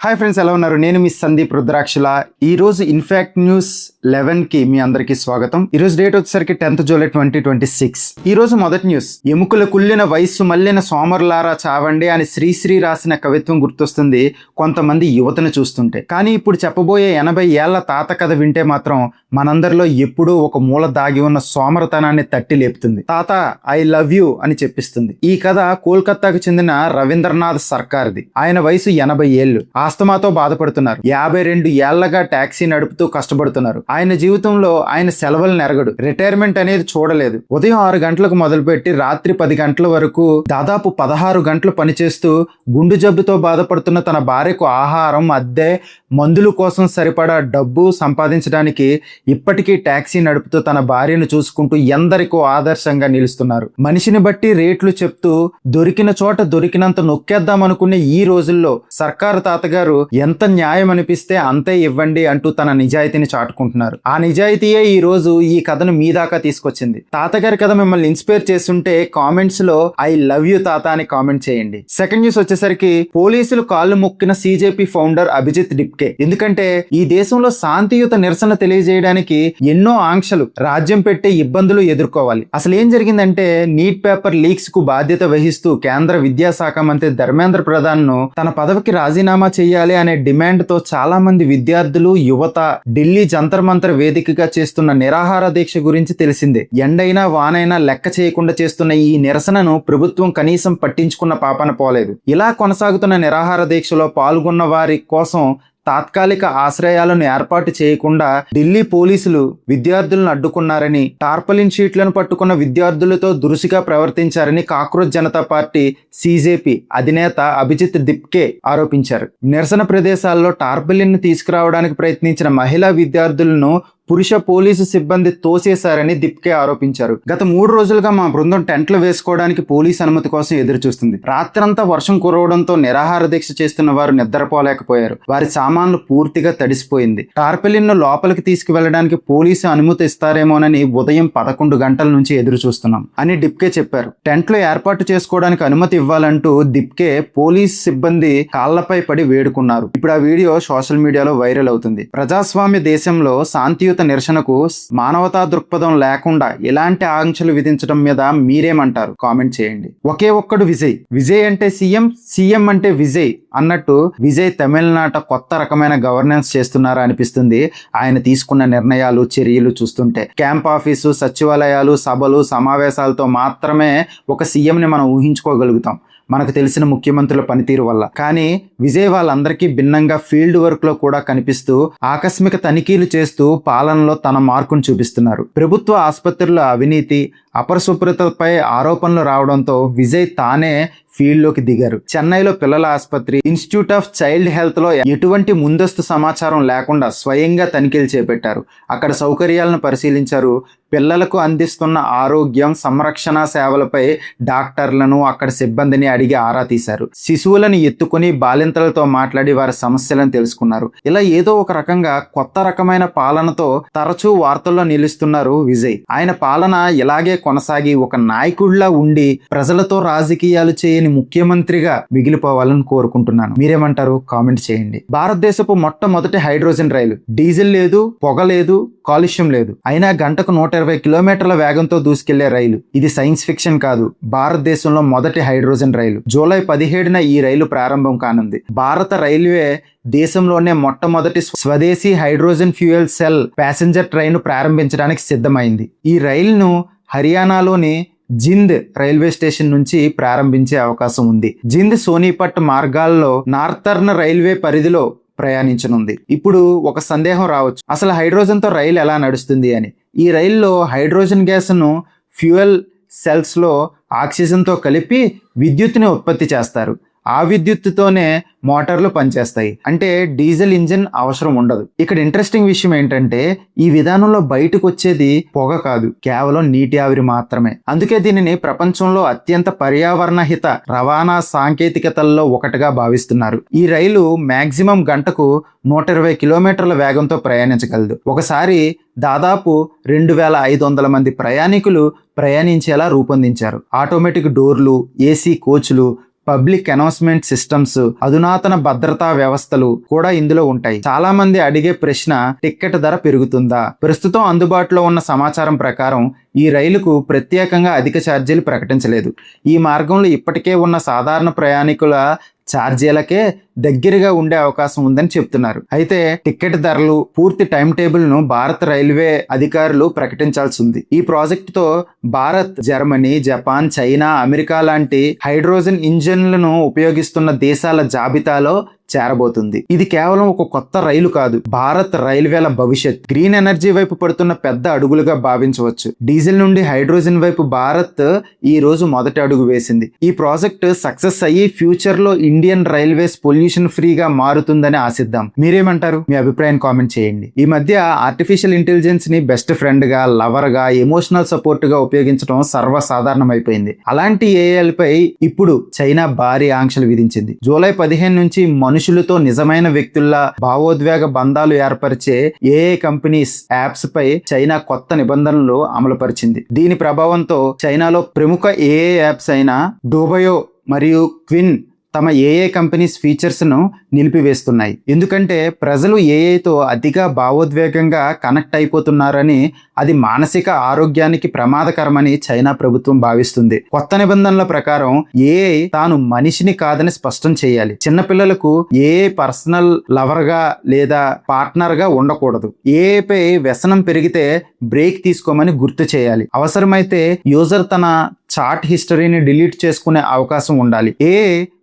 Hi friends, ఎలా ఉన్నారు? నేను మీ సందీప్ రుద్రాక్షల. ఈ రోజు ఇన్ఫాక్ట్ న్యూస్ 11కి మీ అందరికీ స్వాగతం. ఈ రోజు డేట్ వచ్చేసరికి 10th జూలై 2026. ఈ రోజు మొదటి న్యూస్. ఎముకల కుళ్ళిన వయస్సు మళ్ళిన సోమరులారా చావండి అని శ్రీశ్రీ రాసిన కవిత్వం గుర్తొస్తుంది కొంతమంది యువతను చూస్తుంటే. కానీ ఇప్పుడు చెప్పబోయే 80 ఏళ్ల తాత కథ వింటే మాత్రం మనందరిలో ఎప్పుడూ ఒక మూల దాగి ఉన్న సోమరతనాన్ని తట్టి లేపుతుంది. తాత ఐ లవ్ యూ అని చెప్పిస్తుంది. ఈ కథ కోల్కతాకు చెందిన రవీంద్రనాథ్ సర్కార్ది. ఆయన వయసు 80 ఏళ్లు. ఆస్తమాతో బాధపడుతున్నారు. 52 ఏళ్లగా టాక్సీ నడుపుతూ కష్టపడుతున్నారు. ఆయన జీవితంలో ఆయన సెలవులు నెరగడు. రిటైర్మెంట్ అనేది చూడలేదు. ఉదయం 6 గంటలకు మొదలుపెట్టి రాత్రి 10 గంటల వరకు దాదాపు 16 గంటలు పనిచేస్తూ గుండె జబ్బుతో బాధపడుతున్న తన భార్యకు ఆహారం, అద్దె, మందుల కోసం సరిపడా డబ్బు సంపాదించడానికి ఇప్పటికీ టాక్సీ నడుపుతూ తన భార్యను చూసుకుంటూ ఎందరికో ఆదర్శంగా నిలుస్తున్నారు. మనిషిని బట్టి రేట్లు చెప్తూ దొరికిన చోట దొరికినంత నొక్కేద్దామనుకునే ఈ రోజుల్లో సర్కారు తాతగారు ఎంత న్యాయం అనిపిస్తే అంతే ఇవ్వండి అంటూ తన నిజాయితీని చాటుకుంటున్నారు. ఆ నిజాయితీయే ఈ రోజు ఈ కథను మీ దాకా తీసుకొచ్చింది. తాతగారి కథ మిమ్మల్ని ఇన్స్పైర్ చేస్తుంటే కామెంట్స్ లో ఐ లవ్ యూ తాత అని కామెంట్ చేయండి. సెకండ్ న్యూస్ వచ్చేసరికి పోలీసులు కాళ్ళు మొక్కిన సిజేపీ ఫౌండర్ అభిజిత్ డిప్కే. ఎందుకంటే ఈ దేశంలో శాంతియుత నిరసన తెలియజేయడానికి ఎన్నో ఆంక్షలు, రాజ్యం పెట్టే ఇబ్బందులు ఎదుర్కోవాలి. అసలు ఏం జరిగిందంటే నీట్ పేపర్ లీక్స్ కు బాధ్యత వహిస్తూ కేంద్ర విద్యాశాఖ మంత్రి ధర్మేంద్ర ప్రధాన్ ను తన పదవికి రాజీనామా చేయాలి అనే డిమాండ్ తో చాలా మంది విద్యార్థులు, యువత ఢిల్లీ జంతర్ మంతర్ వేదికగా చేస్తున్న నిరాహార దీక్ష గురించి తెలిసిందే. ఎండైనా వానైనా లెక్క చేయకుండా చేస్తున్న ఈ నిరసనను ప్రభుత్వం కనీసం పట్టించుకున్న పాపన పోలేదు. ఇలా కొనసాగుతున్న నిరాహార దీక్షలో పాల్గొన్న వారి కోసం తాత్కాలిక ఆశ్రయాలను ఏర్పాటు చేయకుండా ఢిల్లీ పోలీసులు విద్యార్థులను అడ్డుకున్నారని, టార్పలిన్ షీట్లను పట్టుకున్న విద్యార్థులతో దురుసుగా ప్రవర్తించారని కాక్రోచ్ జనతా పార్టీ సిజేపీ అధినేత అభిజిత్ డిప్కే ఆరోపించారు. నిరసన ప్రదేశాల్లో టార్పలిన్ తీసుకురావడానికి ప్రయత్నించిన మహిళా విద్యార్థులను పురుష పోలీసు సిబ్బంది తోసేశారని డిప్కే ఆరోపించారు. గత 3 రోజులుగా మా బృందం టెంట్లు వేసుకోవడానికి పోలీసు అనుమతి కోసం ఎదురు చూస్తుంది. రాత్రంతా వర్షం కురవడంతో నిరాహార దీక్ష చేస్తున్న వారు నిద్రపోలేకపోయారు. వారి సామాన్లు పూర్తిగా తడిసిపోయింది. టార్పెలిన్ ను లోపలికి తీసుకువెళ్లడానికి పోలీసు అనుమతి ఇస్తారేమోనని ఉదయం 11 గంటల నుంచి ఎదురు చూస్తున్నాం అని డిప్కే చెప్పారు. టెంట్లు ఏర్పాటు చేసుకోవడానికి అనుమతి ఇవ్వాలంటూ డిప్కే పోలీస్ సిబ్బంది కాళ్లపై పడి వేడుకున్నారు. ఇప్పుడు ఆ వీడియో సోషల్ మీడియాలో వైరల్ అవుతుంది. ప్రజాస్వామ్య దేశంలో శాంతియుత నిరసనకు మానవతా దృక్పథం లేకుండా ఎలాంటి ఆంక్షలు విధించడం మీద మీరేమంటారు? కామెంట్ చేయండి. ఒకే ఒక్కడు విజయ్. విజయ్ అంటే సీఎం, సీఎం అంటే విజయ్ అన్నట్టు విజయ్ తమిళనాట కొత్త రకమైన గవర్నెన్స్ చేస్తున్నారా అనిపిస్తుంది ఆయన తీసుకున్న నిర్ణయాలు, చర్యలు చూస్తుంటే. క్యాంప్ ఆఫీసు, సచివాలయాలు, సభలు, సమావేశాలతో మాత్రమే ఒక సీఎంని మనం ఊహించుకోగలుగుతాం మనకు తెలిసిన ముఖ్యమంత్రుల పనితీరు వల్ల. కానీ విజయ్ వాళ్ళందరికీ భిన్నంగా ఫీల్డ్ వర్క్ లో కూడా కనిపిస్తూ ఆకస్మిక తనిఖీలు చేస్తూ పాలనలో తన మార్కును చూపిస్తున్నారు. ప్రభుత్వ ఆసుపత్రుల అవినీతి, అపరిశుభ్రతపై ఆరోపణలు రావడంతో విజయ్ తానే ఫీల్డ్లోకి దిగారు. చెన్నైలో పిల్లల ఆసుపత్రి, ఇన్స్టిట్యూట్ ఆఫ్ చైల్డ్ హెల్త్ లో ఎటువంటి ముందస్తు సమాచారం లేకుండా స్వయంగా తనిఖీలు చేపట్టారు. అక్కడ సౌకర్యాలను పరిశీలించారు. పిల్లలకు అందిస్తున్న ఆరోగ్యం, సంరక్షణ సేవలపై డాక్టర్లను, అక్కడ సిబ్బందిని అడిగి ఆరా తీశారు. శిశువులను ఎత్తుకుని బాలింతలతో మాట్లాడి వారి సమస్యలను తెలుసుకున్నారు. ఇలా ఏదో ఒక రకంగా కొత్త రకమైన పాలనతో తరచూ వార్తల్లో నిలుస్తున్నారు విజయ్. ఆయన పాలన ఇలాగే కొనసాగి ఒక నాయకుడిలా ఉండి ప్రజలతో రాజకీయాలు చేయని ముఖ్యమంత్రిగా మిగిలిపోవాలని కోరుకుంటున్నాను. మీరేమంటారు? కామెంట్ చేయండి. భారతదేశపు మొట్టమొదటి హైడ్రోజన్ రైలు. డీజిల్ లేదు, పొగ లేదు, కాలుష్యం లేదు. అయినా గంటకు 120 కిలోమీటర్ల వేగంతో దూసుకెళ్లే రైలు. ఇది సైన్స్ ఫిక్షన్ కాదు. భారతదేశంలో మొదటి హైడ్రోజన్ రైలు. జూలై 17న ఈ రైలు ప్రారంభం కానుంది. భారత రైల్వే దేశంలోనే మొట్టమొదటి స్వదేశీ hydrogen fuel cell passenger train ప్రారంభించడానికి సిద్ధమైంది. ఈ రైలును హర్యానాలోని జింద్ రైల్వే స్టేషన్ నుంచి ప్రారంభించే అవకాశం ఉంది. జింద్, సోనీపట్ మార్గాల్లో నార్థర్న్ రైల్వే పరిధిలో ప్రయాణించనుంది. ఇప్పుడు ఒక సందేహం రావచ్చు, అసలు హైడ్రోజన్ తో రైలు ఎలా నడుస్తుంది అని. ఈ రైల్లో హైడ్రోజన్ గ్యాస్ ను ఫ్యూయల్ సెల్స్ లో ఆక్సిజన్ తో కలిపి విద్యుత్తుని ఉత్పత్తి చేస్తారు. ఆ విద్యుత్తుతోనే మోటార్లు పనిచేస్తాయి. అంటే డీజిల్ ఇంజిన్ అవసరం ఉండదు. ఇక్కడ ఇంట్రెస్టింగ్ విషయం ఏంటంటే ఈ విధానంలో బయటకు వచ్చేది పొగ కాదు, కేవలం నీటి ఆవిరి మాత్రమే. అందుకే దీనిని ప్రపంచంలో అత్యంత పర్యావరణ హిత రవాణా సాంకేతికతల్లో ఒకటిగా భావిస్తున్నారు. ఈ రైలు మాక్సిమం గంటకు 120 కిలోమీటర్ల వేగంతో ప్రయాణించగలదు. ఒకసారి దాదాపు 2500 మంది ప్రయాణికులు ప్రయాణించేలా రూపొందించారు. ఆటోమేటిక్ డోర్లు, ఏసీ కోచ్లు, పబ్లిక్ అనౌన్స్మెంట్ సిస్టమ్స్, అధునాతన భద్రతా వ్యవస్థలు కూడా ఇందులో ఉంటాయి. చాలా మంది అడిగే ప్రశ్న, టికెట్ ధర పెరుగుతుందా? ప్రస్తుతం అందుబాటులో ఉన్న సమాచారం ప్రకారం ఈ రైలుకు ప్రత్యేకంగా అధిక ఛార్జీలు ప్రకటించలేదు. ఈ మార్గంలో ఇప్పటికే ఉన్న సాధారణ ప్రయాణికుల ఛార్జీలకే దగ్గరగా ఉండే అవకాశం ఉందని చెప్తున్నారు. అయితే టికెట్ ధరలు, పూర్తి టైం టేబుల్ ను భారత రైల్వే అధికారులు ప్రకటించాల్సి ఉంది. ఈ ప్రాజెక్ట్ తో Bharat, Germany, Japan, China, America లాంటి హైడ్రోజన్ ఇంజన్లను ఉపయోగిస్తున్న దేశాల జాబితాలో చేరబోతుంది. ఇది కేవలం ఒక కొత్త రైలు కాదు, భారత్ రైల్వేల భవిష్యత్. గ్రీన్ ఎనర్జీ వైపు పడుతున్న పెద్ద అడుగులుగా భావించవచ్చు. డీజిల్ నుండి హైడ్రోజన్ వైపు భారత్ ఈ రోజు మొదటి అడుగు వేసింది. ఈ ప్రాజెక్ట్ సక్సెస్ అయ్యి ఫ్యూచర్ లో ఇండియన్ రైల్వేస్ పొల్యూషన్ ఫ్రీగా మారుతుందని ఆశిద్దాం. మీరేమంటారు? మీ అభిప్రాయం కామెంట్ చేయండి. ఈ మధ్య ఆర్టిఫిషియల్ ఇంటెలిజెన్స్ ని బెస్ట్ ఫ్రెండ్ గా, లవర్ గా, ఎమోషనల్ సపోర్ట్ గా ఉపయోగించడం సర్వసాధారణం అయిపోయింది. అలాంటి ఏఐ పై ఇప్పుడు చైనా భారీ ఆంక్షలు విధించింది. జూలై 15 నుంచి మనుషులతో నిజమైన వ్యక్తుల్లా భావోద్వేగ బంధాలు ఏర్పరిచే ఏఐ కంపెనీస్ యాప్స్ పై చైనా కొత్త నిబంధనలు అమలుపరిచింది. దీని ప్రభావంతో చైనాలో ప్రముఖ ఏఐ యాప్స్ అయిన డోబయో మరియు క్విన్ తమ ఏఐ కంపెనీస్ ఫీచర్స్ ను నిలిపివేస్తున్నాయి. ఎందుకంటే ప్రజలు ఏఐతో అతిగా భావోద్వేగంగా కనెక్ట్ అయిపోతున్నారని, అది మానసిక ఆరోగ్యానికి ప్రమాదకరమని చైనా ప్రభుత్వం భావిస్తుంది. కొత్త నిబంధనల ప్రకారం ఏఐ తాను మనిషిని కాదని స్పష్టం చేయాలి. చిన్నపిల్లలకు ఏఐ పర్సనల్ లవర్ గా లేదా పార్ట్నర్ గా ఉండకూడదు. ఏఐ పై వ్యసనం పెరిగితే బ్రేక్ తీసుకోమని గుర్తు చేయాలి. అవసరమైతే యూజర్ తన చాట్ హిస్టరీని డిలీట్ చేసుకునే అవకాశం ఉండాలి.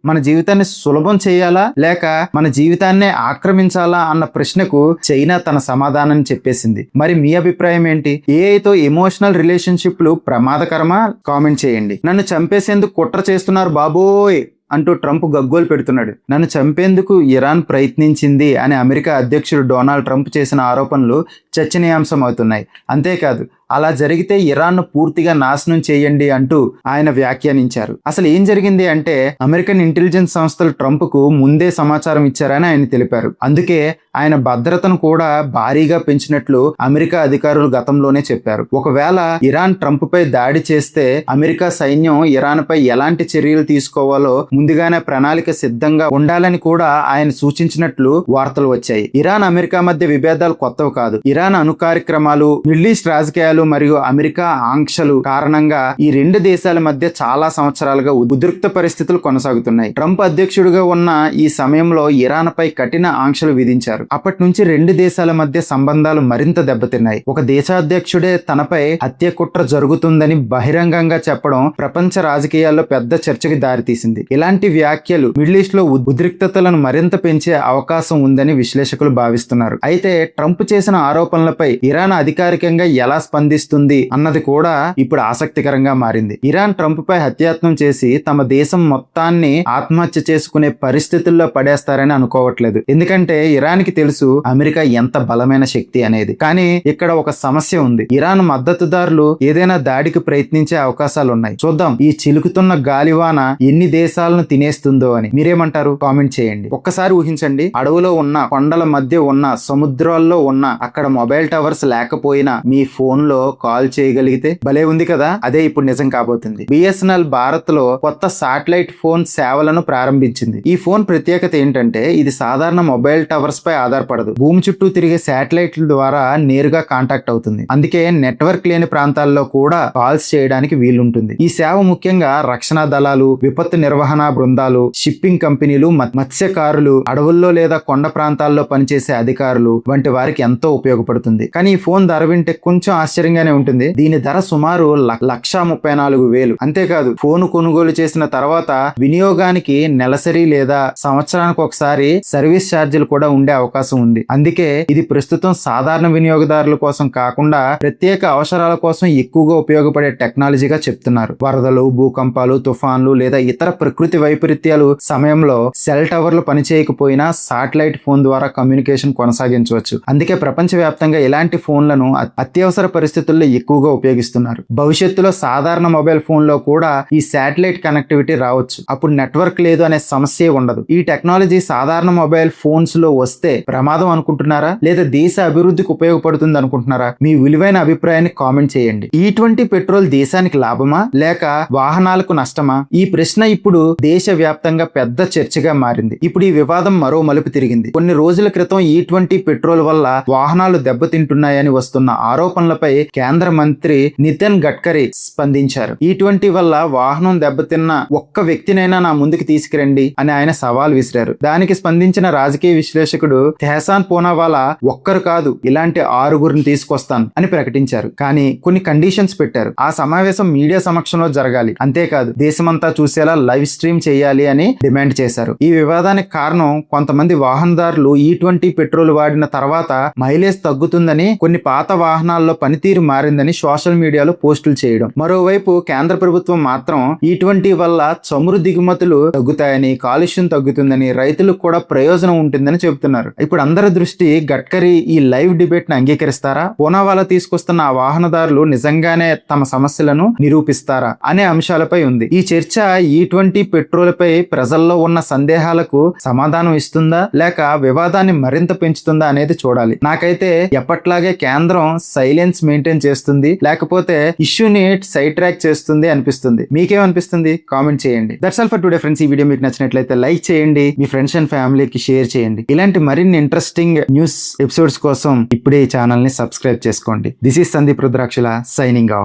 మన జీవితాన్ని సులభం చేయాలా లేక మన జీవితాన్నే ఆక్రమించాలా అన్న ప్రశ్నకు చైనా తన సమాధానం చెప్పేసింది. మరి మీ అభిప్రాయం ఏంటి? ఏఐతో ఎమోషనల్ రిలేషన్షిప్లు ప్రమాదకరమా? కామెంట్ చేయండి. నన్ను చంపేసేందుకు కుట్ర చేస్తున్నారు బాబోయ్ అంటూ ట్రంప్ గగ్గోలు పెడుతున్నాడు. నన్ను చంపేందుకు ఇరాన్ ప్రయత్నించింది అని అమెరికా అధ్యక్షుడు డొనాల్డ్ ట్రంప్ చేసిన ఆరోపణలు చర్చనీయాంశం అవుతున్నాయి. అంతేకాదు, అలా జరిగితే ఇరాన్ను పూర్తిగా నాశనం చేయండి అంటూ ఆయన వ్యాఖ్యానించారు. అసలు ఏం జరిగింది అంటే, అమెరికన్ ఇంటెలిజెన్స్ సంస్థలు ట్రంప్కు ముందే సమాచారం ఇచ్చారని ఆయన తెలిపారు. అందుకే ఆయన భద్రతను కూడా భారీగా పెంచినట్లు అమెరికా అధికారులు గతంలోనే చెప్పారు. ఒకవేళ ఇరాన్ ట్రంప్ పై దాడి చేస్తే అమెరికా సైన్యం ఇరాన్ పై ఎలాంటి చర్యలు తీసుకోవాలో ముందుగానే ప్రణాళిక సిద్ధంగా ఉండాలని కూడా ఆయన సూచించినట్లు వార్తలు వచ్చాయి. ఇరాన్, అమెరికా మధ్య విభేదాలు కొత్తవి కాదు. ఇరాన్ అణు కార్యక్రమాలు, మిడిల్ ఈస్ట్ రాజకీయాలు మరియు అమెరికా ఆంక్షలు కారణంగా ఈ రెండు దేశాల మధ్య చాలా సంవత్సరాలుగా ఉద్రిక్త పరిస్థితులు కొనసాగుతున్నాయి. ట్రంప్ అధ్యక్షుడిగా ఉన్న ఈ సమయంలో ఇరాన్ పై కఠిన ఆంక్షలు విధించారు. అప్పటి నుంచి రెండు దేశాల మధ్య సంబంధాలు మరింత దెబ్బతిన్నాయి. ఒక దేశాధ్యక్షుడే తనపై హత్య కుట్ర జరుగుతుందని బహిరంగంగా చెప్పడం ప్రపంచ రాజకీయాల్లో పెద్ద చర్చకి దారితీసింది. ఇలాంటి వ్యాఖ్యలు మిడిల్ ఈస్ట్ లో ఉద్రిక్తతలను మరింత పెంచే అవకాశం ఉందని విశ్లేషకులు భావిస్తున్నారు. అయితే ట్రంప్ చేసిన ఆరోపణలపై ఇరాన్ అధికారికంగా ఎలా స్పందిస్తుంది అన్నది కూడా ఇప్పుడు ఆసక్తికరంగా మారింది. ఇరాన్ ట్రంప్ పై హత్యాయత్నం చేసి తమ దేశం మొత్తాన్ని ఆత్మహత్య చేసుకునే పరిస్థితుల్లో పడేస్తారని అనుకోవట్లేదు. ఎందుకంటే ఇరాన్ కి తెలుసు అమెరికా ఎంత బలమైన శక్తి అనేది. కానీ ఇక్కడ ఒక సమస్య ఉంది. ఇరాన్ మద్దతుదారులు ఏదైనా దాడికి ప్రయత్నించే అవకాశాలు ఉన్నాయి. చూద్దాం ఈ చిలుకుతున్న గాలివాన ఎన్ని దేశాలను తినేస్తుందో అని. మీరేమంటారు? కామెంట్ చేయండి. ఒక్కసారి ఊహించండి, అడవులో ఉన్న, కొండల మధ్య ఉన్న, సముద్రాల్లో ఉన్న, అక్కడ మొబైల్ టవర్స్ లేకపోయినా మీ ఫోన్ లో కాల్ చేయగలిగితే భలే ఉంది కదా. అదే ఇప్పుడు నిజం కాబోతుంది. బిఎస్ఎన్ఎల్ భారత్ లో కొత్త శాటిలైట్ ఫోన్ సేవలను ప్రారంభించింది. ఈ ఫోన్ ప్రత్యేకత ఏంటంటే ఇది సాధారణ మొబైల్ టవర్స్ పై ఆధారపడదు. భూమి చుట్టూ తిరిగే శాటిలైట్ల ద్వారా నేరుగా కాంటాక్ట్ అవుతుంది. అందుకే నెట్వర్క్ లేని ప్రాంతాల్లో కూడా కాల్స్ చేయడానికి వీలుంటుంది. ఈ సేవ ముఖ్యంగా రక్షణ దళాలు, విపత్తు నిర్వహణ బృందాలు, షిప్పింగ్ కంపెనీలు, మత్స్యకారులు, అడవుల్లో లేదా కొండ ప్రాంతాల్లో పనిచేసే అధికారులు వంటి వారికి ఎంతో ఉపయోగపడుతుంది. కానీ ఈ ఫోన్ ధర వింటే కొంచెం ఆశ్చర్యంగానే ఉంటుంది. దీని ధర సుమారు 1,34,000. అంతేకాదు, ఫోన్ కొనుగోలు చేసిన తర్వాత వినియోగానికి నెలసరి లేదా సంవత్సరానికి ఒకసారి సర్వీస్ ఛార్జీలు కూడా ఉండే అవకాశం ఉంది. అందుకే ఇది ప్రస్తుతం సాధారణ వినియోగదారుల కోసం కాకుండా ప్రత్యేక అవసరాల కోసం ఎక్కువగా ఉపయోగపడే టెక్నాలజీగా చెప్తున్నారు. వరదలు, భూకంపాలు, తుఫాన్లు లేదా ఇతర ప్రకృతి వైపరీత్యాలు సమయంలో సెల్ టవర్లు పనిచేయకపోయినా శాటిలైట్ ఫోన్ ద్వారా కమ్యూనికేషన్ కొనసాగించవచ్చు. అందుకే ప్రపంచవ్యాప్తంగా ఇలాంటి ఫోన్లను అత్యవసర పరిస్థితుల్లో పరిస్థితుల్లో ఎక్కువగా ఉపయోగిస్తున్నారు. భవిష్యత్తులో సాధారణ మొబైల్ ఫోన్ లో కూడా ఈ శాటిలైట్ కనెక్టివిటీ రావచ్చు. అప్పుడు నెట్వర్క్ లేదు అనే సమస్య ఉండదు. ఈ టెక్నాలజీ సాధారణ మొబైల్ ఫోన్స్ లో వస్తే ప్రమాదం అనుకుంటున్నారా, లేదా దేశ అభివృద్ధికి ఉపయోగపడుతుంది అనుకుంటున్నారా? మీ విలువైన అభిప్రాయాన్ని కామెంట్ చేయండి. E20 పెట్రోల్ దేశానికి లాభమా లేక వాహనాలకు నష్టమా? ఈ ప్రశ్న ఇప్పుడు దేశవ్యాప్తంగా పెద్ద చర్చగా మారింది. ఇప్పుడు ఈ వివాదం మరో మలుపు తిరిగింది. కొన్ని రోజుల క్రితం E20 పెట్రోల్ వల్ల వాహనాలు దెబ్బతింటున్నాయని వస్తున్న ఆరోపణలపై కేంద్ర మంత్రి నితిన్ గడ్కరీ స్పందించారు. E20 వల్ల వాహనం దెబ్బతిన్న ఒక్క వ్యక్తినైనా నా ముందుకు తీసుకురండి అని ఆయన సవాల్ విసిరారు. దానికి స్పందించిన రాజకీయ విశ్లేషకుడు తెహసాన్ పూనావాలా ఒక్కరు కాదు ఇలాంటి 6గురిని తీసుకొస్తాను అని ప్రకటించారు. కానీ కొన్ని కండిషన్స్ పెట్టారు. ఆ సమావేశం మీడియా సమక్షంలో జరగాలి, అంతేకాదు దేశమంతా చూసేలా లైవ్ స్ట్రీమ్ చేయాలి అని డిమాండ్ చేశారు. ఈ వివాదానికి కారణం కొంతమంది వాహనదారులు E20 పెట్రోల్ వాడిన తర్వాత మైలేజ్ తగ్గుతుందని, కొన్ని పాత వాహనాల్లో పనితీరు మారిందని సోషల్ మీడియాలో పోస్టులు చేయడం. మరోవైపు కేంద్ర ప్రభుత్వం మాత్రం E20 వల్ల చమురు దిగుమతులు తగ్గుతాయని, కాలుష్యం తగ్గుతుందని, రైతులకు కూడా ప్రయోజనం ఉంటుందని చెబుతున్నారు. ఇప్పుడు అందరి దృష్టి గడ్కరీ ఈ లైవ్ డిబేట్ ని అంగీకరిస్తారా, పూనావాలా తీసుకొస్తున్న ఆ వాహనదారులు నిజంగానే తమ సమస్యలను నిరూపిస్తారా అనే అంశాలపై ఉంది. ఈ చర్చ E20 పెట్రోల్ పై ప్రజల్లో ఉన్న సందేహాలకు సమాధానం ఇస్తుందా లేక వివాదాన్ని మరింత పెంచుతుందా అనేది చూడాలి. నాకైతే ఎప్పట్లాగే కేంద్రం సైలెన్స్ మెయింటైన్ చేస్తుంది, లేకపోతే ఇష్యూని సైడ్ ట్రాక్ చేస్తుంది అనిపిస్తుంది. మీకేమనిపిస్తుంది? కామెంట్ చేయండి. That's all for today friends. ఈ వీడియో మీకు నచ్చినట్లయితే లైక్ చేయండి, మీ ఫ్రెండ్స్ అండ్ ఫ్యామిలీకి షేర్ చేయండి. ఇలాంటి మరిన్ని ఇంట్రెస్టింగ్ న్యూస్ ఎపిసోడ్స్ కోసం ఇప్పుడే ఈ ఛానల్ ని సబ్స్క్రైబ్ చేసుకోండి. దిస్ ఈస్ సందీప్ రుద్రాక్షల సైనింగ్ ఆఫ్.